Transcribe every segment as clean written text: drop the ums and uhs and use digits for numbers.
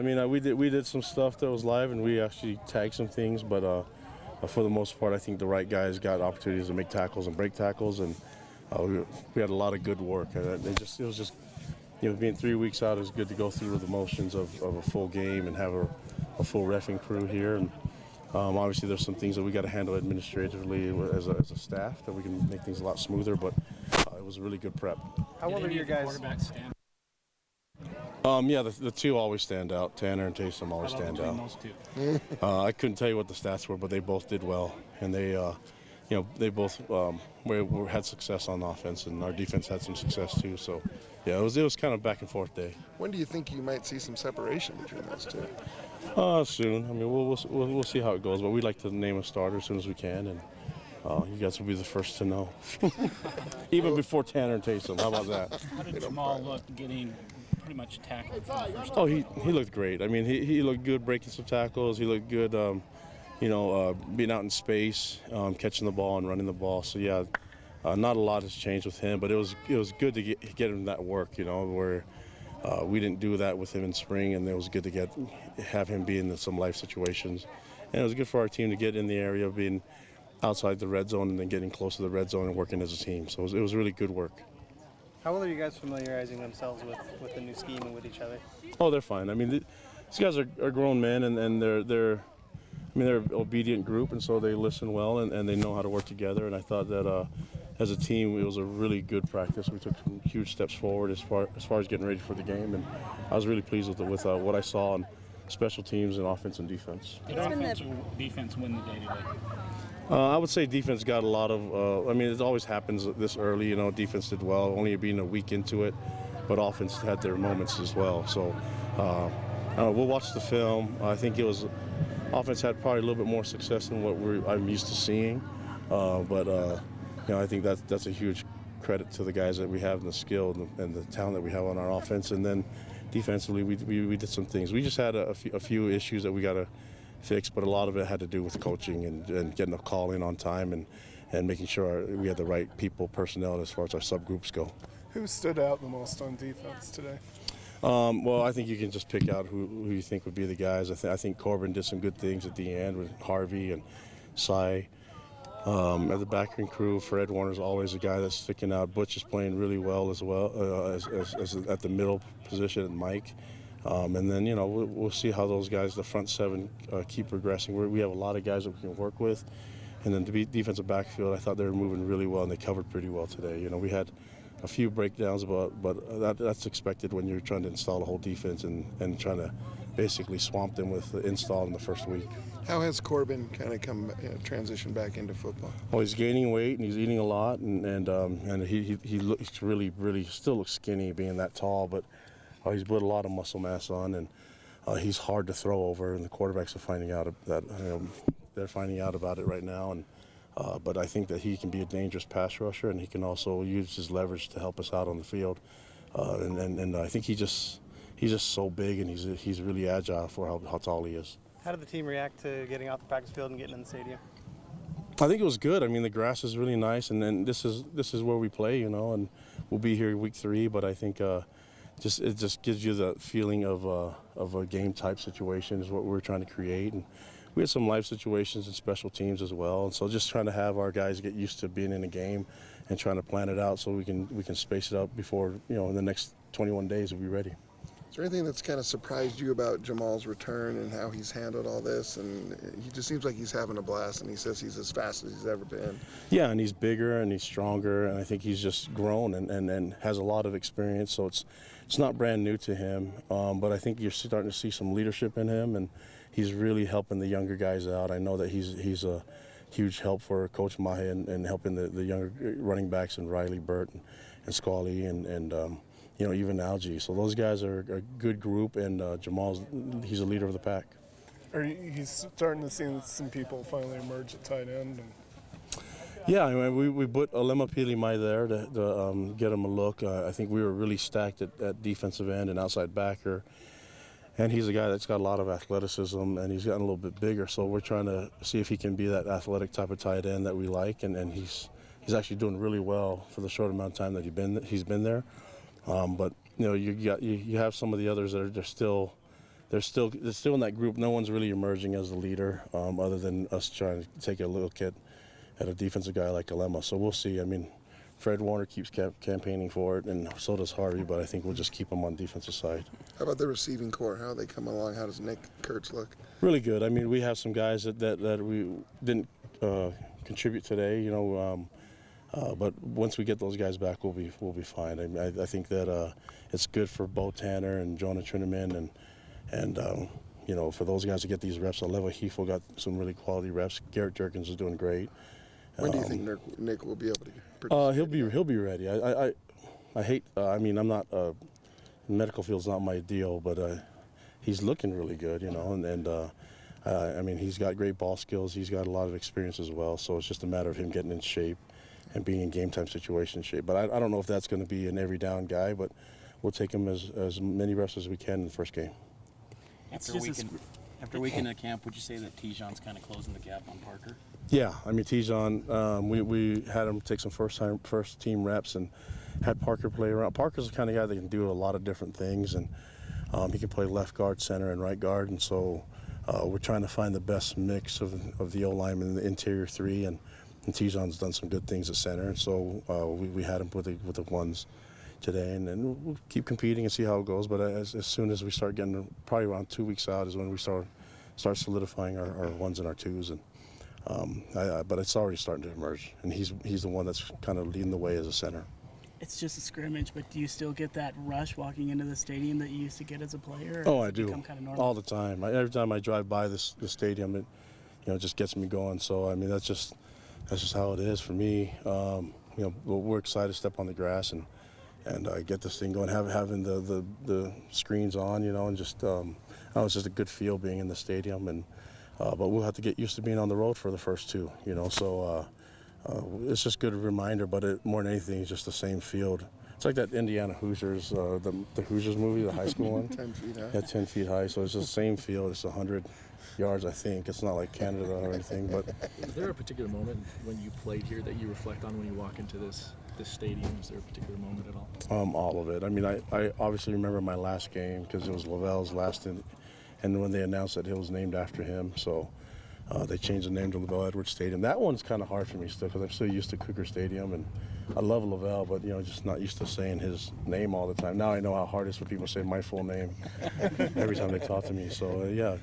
mean, we did some stuff that was live, and we actually tagged some things, but for the most part, I think the right guys got opportunities to make tackles and break tackles, and we had a lot of good work. It was just, being 3 weeks out, it was good to go through the motions of a full game and have a full reffing crew here. And obviously, there's some things that we got to handle administratively as a staff that we can make things a lot smoother. But it was a really good prep. How well are your guys? Quarterbacks stand? Yeah, the two always stand out. Tanner and Taysom always stand out. Those two? I couldn't tell you what the stats were, but they both did well, and they both had success on offense, and our defense had some success too. So, yeah, it was kind of back and forth day. When do you think you might see some separation between those two? Soon. I mean, we'll see how it goes, but we'd like to name a starter as soon as we can, and you guys will be the first to know. Even before Tanner and Taysom. How about that? How did Jamal look getting pretty much tackled from the first time? Oh, he looked great. I mean, he looked good breaking some tackles. He looked good, being out in space, catching the ball and running the ball. So, yeah, not a lot has changed with him, but it was good to get him that work, where we didn't do that with him in spring, and it was good to have him be in some life situations. And it was good for our team to get in the area of being outside the red zone and then getting close to the red zone and working as a team. So it was really good work. How well are you guys familiarizing themselves with the new scheme and with each other? Oh, they're fine. I mean, these guys are grown men, and they're an obedient group, and so they listen well, and they know how to work together. And I thought that as a team, it was a really good practice. We took some huge steps forward as far as getting ready for the game, and I was really pleased with what I saw on special teams and offense and defense. Did offense or defense win the day today? I would say defense got a lot of, it always happens this early, defense did well, only being a week into it, but offense had their moments as well. So we'll watch the film. I think offense had probably a little bit more success than what I'm used to seeing, but I think that's a huge credit to the guys that we have and the skill and the talent that we have on our offense. And then defensively, we did some things. We just had a few issues that we got to fix, but a lot of it had to do with coaching and getting a call in on time and making sure we had the right personnel as far as our subgroups go. Who stood out the most on defense today? Well, I think you can just pick out who you think would be the guys. I think Corbin did some good things at the end with Harvey and Cy. At the backroom crew, Fred Warner's always a guy that's sticking out. Butch is playing really well as at the middle position, and Mike. And then, we'll see how those guys, the front seven, keep progressing. We have a lot of guys that we can work with. And then the defensive backfield, I thought they were moving really well, and they covered pretty well today. We had a few breakdowns, but that's expected when you're trying to install a whole defense and trying to basically swamp them with the install in the first week. How has Corbin kind of transitioned back into football? Oh, he's gaining weight, and he's eating a lot, and he looks really still looks skinny being that tall, but he's put a lot of muscle mass on, and he's hard to throw over, and the quarterbacks are finding out that they're finding out about it right now. And but I think that he can be a dangerous pass rusher, and he can also use his leverage to help us out on the field. And I think he's just so big, and he's really agile for how tall he is. How did the team react to getting off the practice field and getting in the stadium? I think it was good. I mean, the grass is really nice, and then this is where we play, and we'll be here week 3. But I think it just gives you the feeling of a game type situation is what we're trying to create. And we had some live situations and special teams as well, and so just trying to have our guys get used to being in a game and trying to plan it out so we can space it out before in the next 21 days we'll be ready. Is there anything that's kind of surprised you about Jamal's return and how he's handled all this? And he just seems like he's having a blast, and he says he's as fast as he's ever been. Yeah, and he's bigger and he's stronger, and I think he's just grown and has a lot of experience. So it's not brand new to him, but I think you're starting to see some leadership in him, and he's really helping the younger guys out. I know that he's a huge help for Coach Mahe and helping the younger running backs and Riley, Burt, and Squally, and even Algie. So those guys are a good group, and he's a leader of the pack. He's starting to see some people finally emerge at tight end. Yeah, I mean, we put Alema Pilimai there to get him a look. I think we were really stacked at defensive end and outside backer. And he's a guy that's got a lot of athleticism, and he's gotten a little bit bigger. So we're trying to see if he can be that athletic type of tight end that we like. And he's actually doing really well for the short amount of time that he's been there. But you have some of the others that are still they're still in that group. No one's really emerging as the leader, other than us trying to take a look at a defensive guy like Kalema. So we'll see. I mean, Fred Warner keeps campaigning for it, and so does Harvey. But I think we'll just keep him on defensive side. How about the receiving core? How are they coming along? How does Nick Kurtz look? Really good. I mean, we have some guys that we didn't contribute today. You know. But once we get those guys back, we'll be fine. I think that it's good for Bo Tanner and Jonah Trinnaman and you know, for those guys to get these reps. Aleva Hefel got some really quality reps. Garrett Jerkins is doing great. When do you think Nick will be able to participate? He'll be ready. I hate. I mean, I'm not. Medical field's not my deal, but he's looking really good. You know, and I mean, he's got great ball skills. He's got a lot of experience as well. So it's just a matter of him getting in shape and being in game time situation shape. But I don't know if that's going to be an every down guy, but we'll take him as many reps as we can in the first game. After a weekend of camp, would you say that Tijon's kind of closing the gap on Parker? Yeah, I mean, Tijon, we had him take some first team reps and had Parker play around. Parker's the kind of guy that can do a lot of different things, and he can play left guard, center, and right guard. And so we're trying to find the best mix of the O-linemen in the interior three, and Tijon's done some good things at center. And so we had him with the ones today, and then we'll keep competing and see how it goes. But as soon as we start getting, probably around 2 weeks out, is when we start solidifying our ones and our twos. And but it's already starting to emerge, and he's the one that's kind of leading the way as a center. It's just a scrimmage, but do you still get that rush walking into the stadium that you used to get as a player? Oh, I do. Kind of normal? All the time. Every time I drive by the stadium, it just gets me going. So I mean, that's just how it is for me. We're excited to step on the grass and get this thing going. Having the screens on, and just it's just a good feel being in the stadium. And but we'll have to get used to being on the road for the first two. So it's just a good reminder. But more than anything, it's just the same field. It's like that Indiana Hoosiers, the Hoosiers movie, the high school one. 10 feet high. Yeah, 10 feet high. So it's just the same field. It's 100 yards, I think. It's not like Canada or anything. But is there a particular moment when you played here that you reflect on when you walk into this stadium? Is there a particular moment at all? All of it. I mean, I obviously remember my last game because it was Lavelle's last, and when they announced that it was named after him, so they changed the name to Lavelle Edwards Stadium. That one's kind of hard for me still because I'm still used to Cougar Stadium, and I love Lavelle, but just not used to saying his name all the time. Now I know how hard it is for people to say my full name every time they talk to me. So yeah,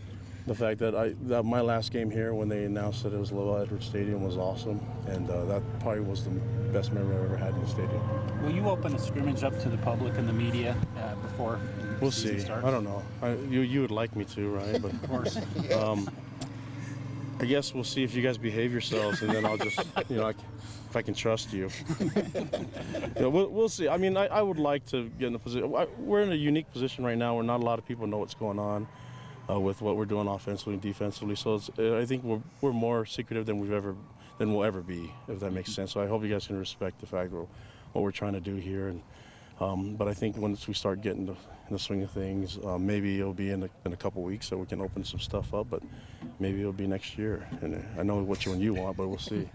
the fact that my last game here when they announced that it was Lavelle Edwards Stadium was awesome, and that probably was the best memory I've ever had in the stadium. Will you open the scrimmage up to the public and the media before We'll the season see. starts? I don't know. You would like me to, right? But Of course. I guess we'll see if you guys behave yourselves, and then I'll just, if I can trust you. We'll see. I mean, I would like to get in a position. We're in a unique position right now where not a lot of people know what's going on with what we're doing offensively and defensively. So I think we're more secretive than we'll ever be, if that makes sense. So I hope you guys can respect the fact of what we're trying to do here. And but I think once we start getting in the swing of things, maybe it'll be in a couple weeks so we can open some stuff up. But maybe it'll be next year. And I know which one you want, but we'll see.